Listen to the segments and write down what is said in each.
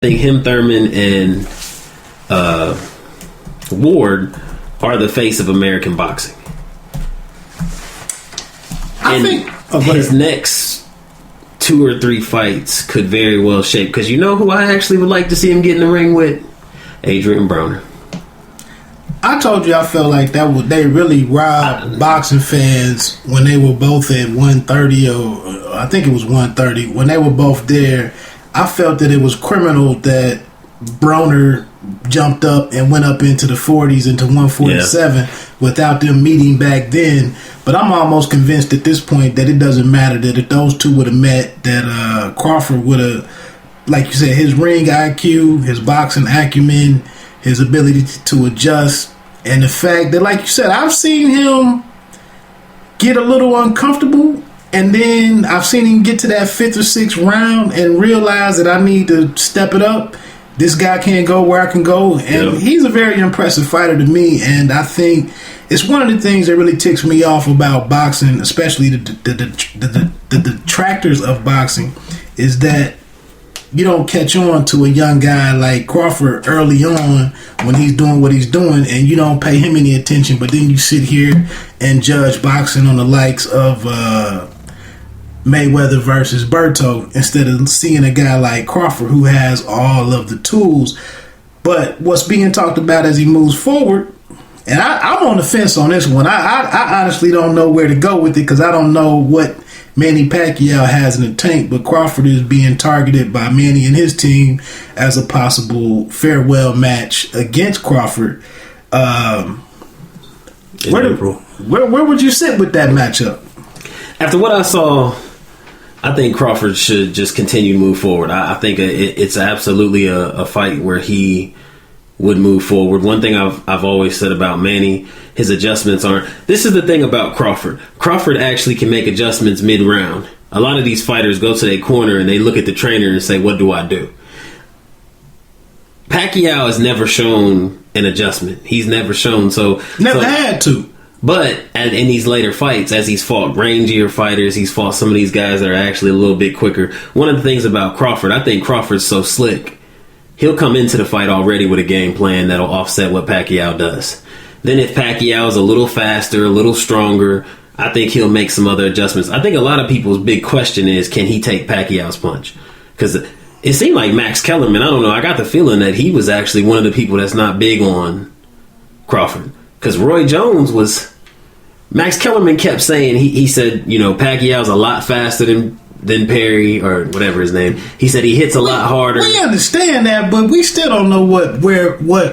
think him, Thurman, and Ward are the face of American boxing. I think his next 2 or 3 fights could very well shape. Because you know who I actually would like to see him get in the ring with? Adrian Broner. I told you I felt like they really robbed boxing fans when they were both at 130, or I think it was 130. When they were both there, I felt that it was criminal that Broner jumped up and went up into the 40s, into 147, without them meeting back then. But I'm almost convinced at this point that it doesn't matter, that if those two would have met, that Crawford would have, like you said, his ring IQ, his boxing acumen, his ability to adjust, and the fact that, like you said, I've seen him get a little uncomfortable, and then I've seen him get to that 5th or 6th round and realize that I need to step it up. This guy can't go where I can go, and he's a very impressive fighter to me. And I think it's one of the things that really ticks me off about boxing, especially the detractors of boxing, is that you don't catch on to a young guy like Crawford early on when he's doing what he's doing, and you don't pay him any attention. But then you sit here and judge boxing on the likes of Mayweather versus Berto, instead of seeing a guy like Crawford who has all of the tools. But what's being talked about as he moves forward, and I'm on the fence on this one. I honestly don't know where to go with it, because I don't know what Manny Pacquiao has in the tank, but Crawford is being targeted by Manny and his team as a possible farewell match against Crawford. Where would you sit with that matchup? After what I saw, I think Crawford should just continue to move forward. I think it's absolutely a fight where he would move forward. One thing I've always said about Manny, his adjustments aren't... This is the thing about Crawford. Crawford actually can make adjustments mid-round. A lot of these fighters go to their corner and they look at the trainer and say, what do I do? Pacquiao has never shown an adjustment. He's never shown, Never had to. But in these later fights, as he's fought rangier fighters, he's fought some of these guys that are actually a little bit quicker. One of the things about Crawford, I think Crawford's so slick. He'll come into the fight already with a game plan that'll offset what Pacquiao does. Then if Pacquiao's a little faster, a little stronger, I think he'll make some other adjustments. I think a lot of people's big question is, can he take Pacquiao's punch? Because it seemed like Max Kellerman, I don't know, I got the feeling that he was actually one of the people that's not big on Crawford. Because Roy Jones was... Max Kellerman kept saying, he said, Pacquiao's a lot faster than Perry, or whatever his name. He said he hits a lot harder. We understand that, but we still don't know what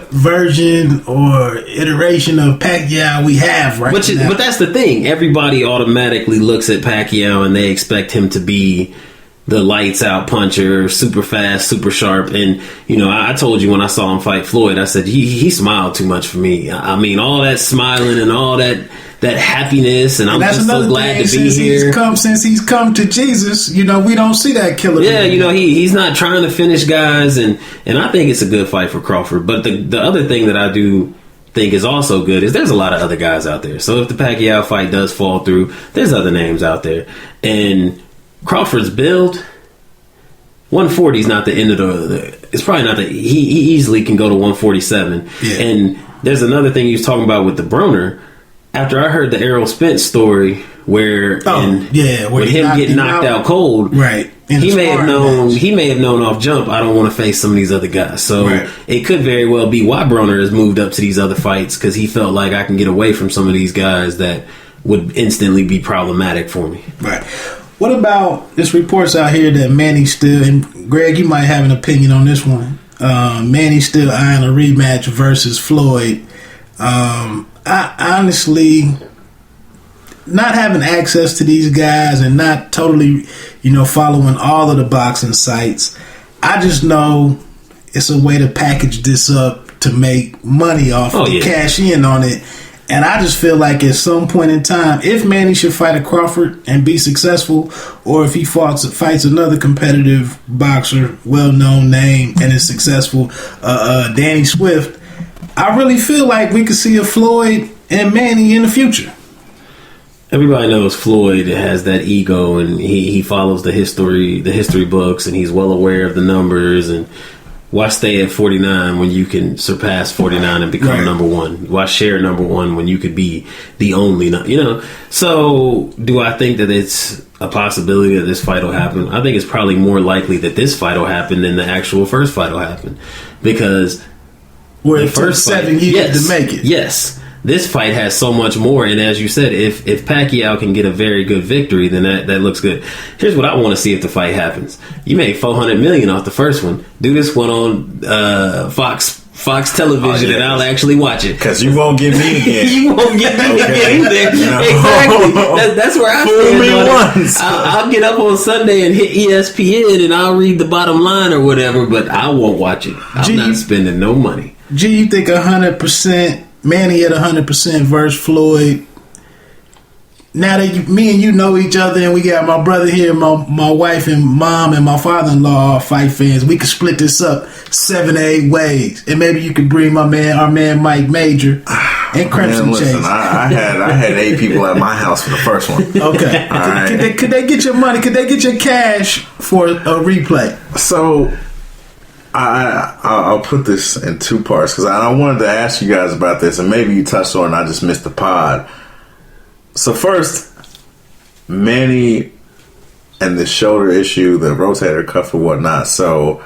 version or iteration of Pacquiao we have now. But that's the thing. Everybody automatically looks at Pacquiao and they expect him to be the lights out puncher, super fast, super sharp. And, I told you when I saw him fight Floyd, I said, he smiled too much for me. I mean, all that smiling and all that happiness, and I'm just so glad to be here. Since he's come to Jesus, we don't see that killer. Yeah, he's not trying to finish guys, and I think it's a good fight for Crawford. But the other thing that I do think is also good is there's a lot of other guys out there. So if the Pacquiao fight does fall through, there's other names out there. And Crawford's build, 140 is not the end of it's probably not he easily can go to 147. Yeah. And there's another thing he was talking about with the Broner. After I heard the Errol Spence story where him getting knocked out cold, right? He may have known off jump, I don't want to face some of these other guys. So It could very well be why Broner has moved up to these other fights, because he felt like I can get away from some of these guys that would instantly be problematic for me. Right. What about this reports out here that Manny's still, and Greg, you might have an opinion on this one. Manny's still eyeing a rematch versus Floyd. I honestly, not having access to these guys and not totally, following all of the boxing sites, I just know it's a way to package this up to make money off cash in on it. And I just feel like at some point in time, if Manny should fight a Crawford and be successful, or if he fights another competitive boxer, well-known name, and is successful, Danny Swift, I really feel like we could see a Floyd and Manny in the future. Everybody knows Floyd has that ego, and he follows the history books, and he's well aware of the numbers, and Why stay at 49 when you can surpass 49 and become number one? Why share number one when you could be the only, So do I think that it's a possibility that this fight will happen? I think it's probably more likely that this fight will happen than the actual first fight will happen. Because it took 7 years to make it. Yes. This fight has so much more, and as you said, if Pacquiao can get a very good victory, then that looks good. Here's what I want to see if the fight happens. You made $400 million off the first one. Do this one on Fox Television, and I'll actually watch it. Because you won't get me again. You won't get me again either. Exactly. That's where I stand on it. I'll get up on Sunday and hit ESPN, and I'll read the bottom line or whatever, but I won't watch it. I'm not spending no money. G, you think 100%? Manny at 100% versus Floyd. Now that me and you know each other, and we got my brother here, my wife and mom and my father-in-law are fight fans, we could split this up 7 to 8 ways, and maybe you could bring our man Mike Major and Crimson Chase. Listen, I had 8 people at my house for the first one. Okay, right. Could they get your money? Could they get your cash for a replay? So I'll put this in 2 parts because I wanted to ask you guys about this, and maybe you touched on it and I just missed the pod. So first, Manny and the shoulder issue, the rotator cuff or whatnot. So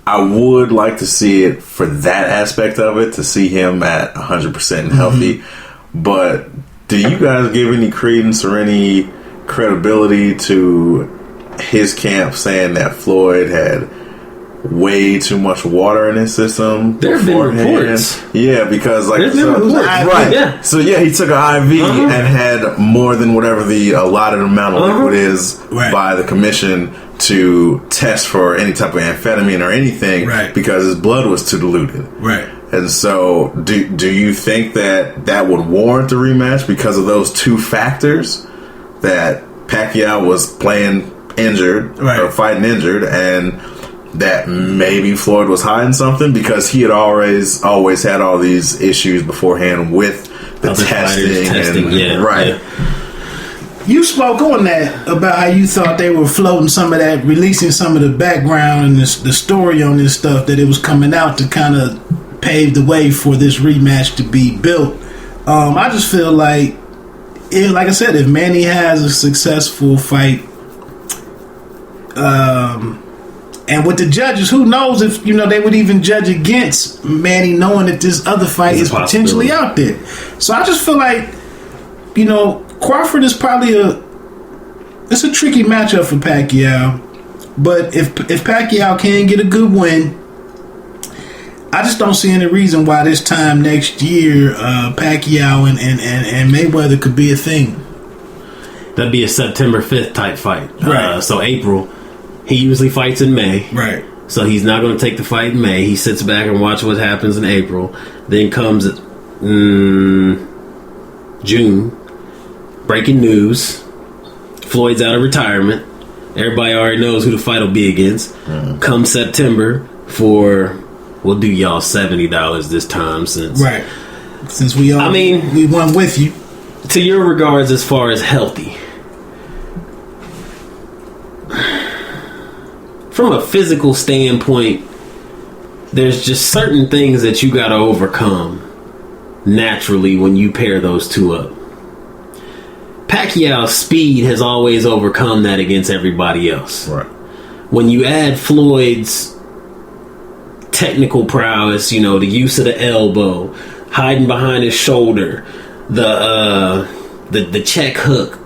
I would like to see it for that aspect of it, to see him at 100% healthy. Mm-hmm. But do you guys give any credence or any credibility to his camp saying that Floyd had way too much water in his system? There have been reports. Yeah, because there's been reports. Right. Yeah. So yeah, he took an IV and had more than whatever the allotted amount of liquid is by the commission to test for any type of amphetamine or anything, because his blood was too diluted. Right. And so do you think that would warrant a rematch because of those 2 factors, that Pacquiao was playing injured or fighting injured, and that maybe Floyd was hiding something because he had always had all these issues beforehand with the testing. You spoke on that about how you thought they were floating some of that, releasing some of the background and the story on this stuff, that it was coming out to kind of pave the way for this rematch to be built. I just feel like I said, if Manny has a successful fight, and with the judges, who knows if they would even judge against Manny, knowing that this other fight is potentially out there. So I just feel like Crawford is probably it's a tricky matchup for Pacquiao. But if Pacquiao can get a good win, I just don't see any reason why this time next year Pacquiao and Mayweather could be a thing. That'd be a September 5th type fight. Right. So April. He usually fights in May. Right. So he's not going to take the fight in May. He sits back and watch what happens in April. Then comes June. Breaking news. Floyd's out of retirement. Everybody already knows who the fight will be against. Come September we'll do y'all $70 this time since we won with you. To your regards as far as healthy. From a physical standpoint, there's just certain things that you got to overcome naturally when you pair those 2 up. Pacquiao's speed has always overcome that against everybody else. Right. When you add Floyd's technical prowess, the use of the elbow, hiding behind his shoulder, the check hook,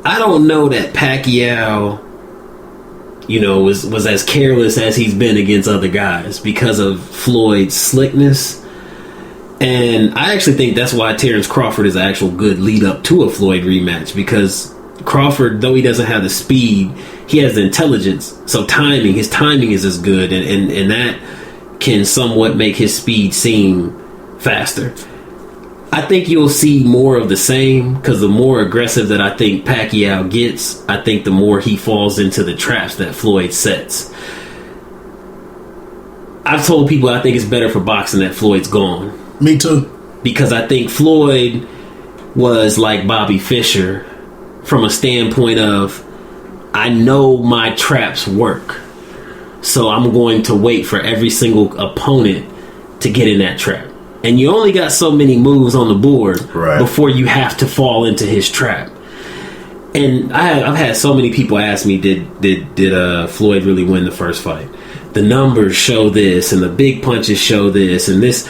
I don't know that Pacquiao was as careless as he's been against other guys because of Floyd's slickness. And I actually think that's why Terrence Crawford is an actual good lead up to a Floyd rematch, because Crawford, though he doesn't have the speed, he has the intelligence. So his timing is as good, and that can somewhat make his speed seem faster. I think you'll see more of the same, because the more aggressive that I think Pacquiao gets, I think the more he falls into the traps that Floyd sets. I've told people I think it's better for boxing that Floyd's gone. Me too. Because I think Floyd was like Bobby Fischer from a standpoint of, I know my traps work. So I'm going to wait for every single opponent to get in that trap. And you only got so many moves on the board before you have to fall into his trap. And I've had so many people ask me, did Floyd really win the first fight? The numbers show this, and the big punches show this, and this.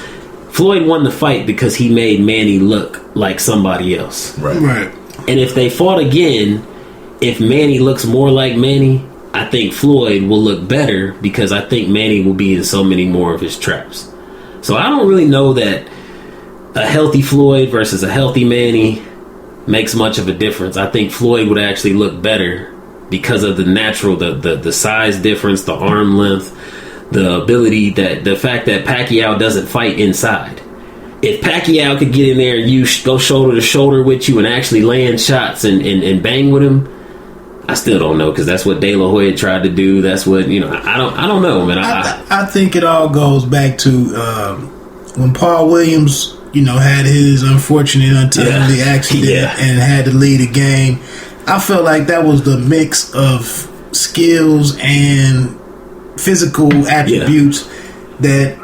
Floyd won the fight because he made Manny look like somebody else. Right. And if they fought again, if Manny looks more like Manny, I think Floyd will look better because I think Manny will be in so many more of his traps. So I don't really know that a healthy Floyd versus a healthy Manny makes much of a difference. I think Floyd would actually look better because of the natural, the size difference, the arm length, the ability, that the fact that Pacquiao doesn't fight inside. If Pacquiao could get in there and you go shoulder to shoulder with you and actually land shots and bang with him, I still don't know, because that's what De La Hoya tried to do. That's what, I don't know, man. I think it all goes back to when Paul Williams, had his unfortunate, untimely accident and had to lead a game. I felt like that was the mix of skills and physical attributes that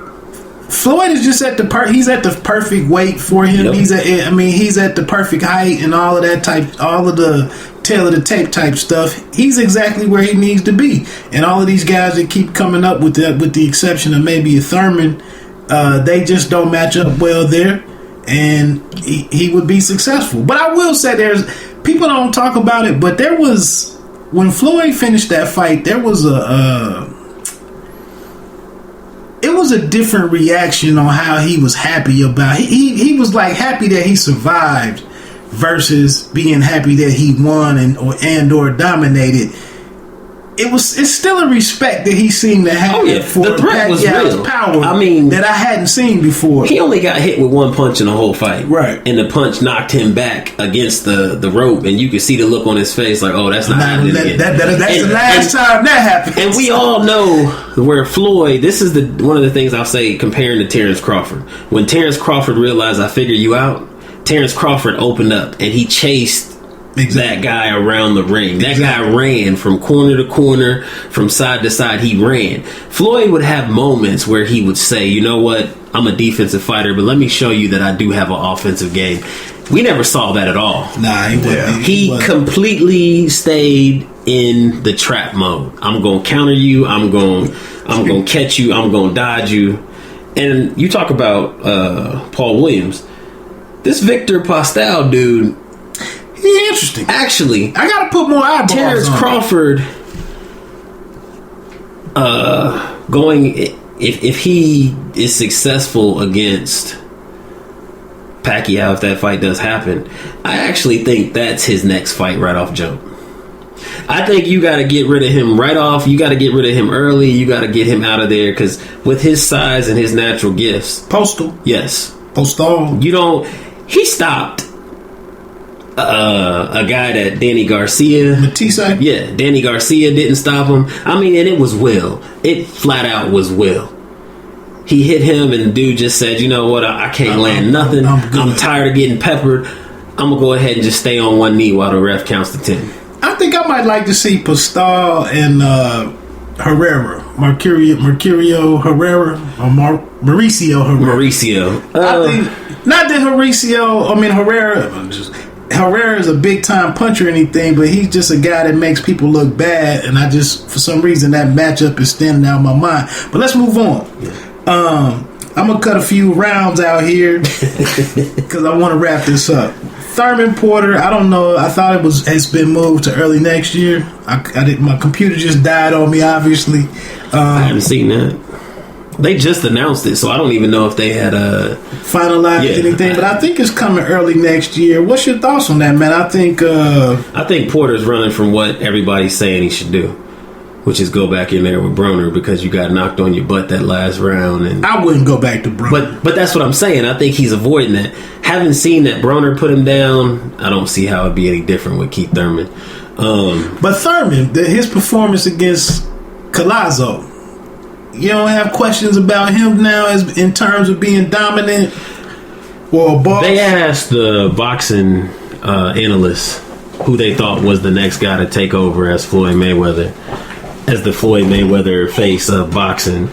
Floyd is just at he's at the perfect weight for him. Yep. He's at the perfect height and all of that type, all of the tail of the tape type stuff. He's exactly where he needs to be. And all of these guys that keep coming up with the exception of maybe a Thurman, they just don't match up well there, and he would be successful. But I will say, people don't talk about it, but there was, when Floyd finished that fight, there was it was a different reaction on how he was happy about. He was like happy that he survived versus being happy that he won or dominated. It's still a respect that he seemed to have for the threat was real. Power. That I hadn't seen before. He only got hit with one punch in the whole fight, right? And the punch knocked him back against the rope, and you could see the look on his face, like, "Oh, that's not happening again." That's the last time that happened. And we all know where Floyd. This is one of the things I'll say comparing to Terrence Crawford. When Terrence Crawford realized, "I figure you out," Terrence Crawford opened up and he chased that guy around the ring. That guy ran from corner to corner, from side to side. He ran. Floyd would have moments where he would say, "You know what? I'm a defensive fighter, but let me show you that I do have an offensive game." We never saw that at all. Nah, he completely stayed in the trap mode. I'm going to counter you. I'm going to catch you. I'm going to dodge you. And you talk about Paul Williams. This Victor Postal dude, he's interesting. Actually, I gotta put more eyeballs Terrence on Crawford going, if he is successful against Pacquiao, if that fight does happen, I actually think that's his next fight right off jump. I think you got to get rid of him right off. You got to get rid of him early. You got to get him out of there, because with his size and his natural gifts, Postal, he stopped a guy that Danny Garcia, Matisse. Yeah, Danny Garcia didn't stop him. And it was will. It flat out was will. He hit him, and the dude just said, "You know what? I can't land nothing. I'm tired of getting peppered. I'm gonna go ahead and just stay on one knee while the ref counts to 10." I think I might like to see Postal and Herrera, Mercurio Herrera, or Mauricio Herrera. I think not that Herrera is a big time puncher or anything, but he's just a guy that makes people look bad, and for some reason that matchup is standing out in my mind. But let's move on. I'm gonna cut a few rounds out here because I want to wrap this up. Thurman Porter, I don't know. I thought it's been moved to early next year. My computer just died on me, obviously. I haven't seen that. They just announced it, so I don't even know if they had finalized anything. But I think it's coming early next year. What's your thoughts on that, man? I think Porter's running from what everybody's saying he should do, which is go back in there with Broner, because you got knocked on your butt that last round. And I wouldn't go back to Broner. But that's what I'm saying. I think he's avoiding that. Having seen that Broner put him down, I don't see how it'd be any different with Keith Thurman. But Thurman, his performance against Collazo, you don't have questions about him now as in terms of being dominant or a boss? They asked the boxing analysts who they thought was the next guy to take over as Floyd Mayweather. as the Floyd Mayweather face of boxing.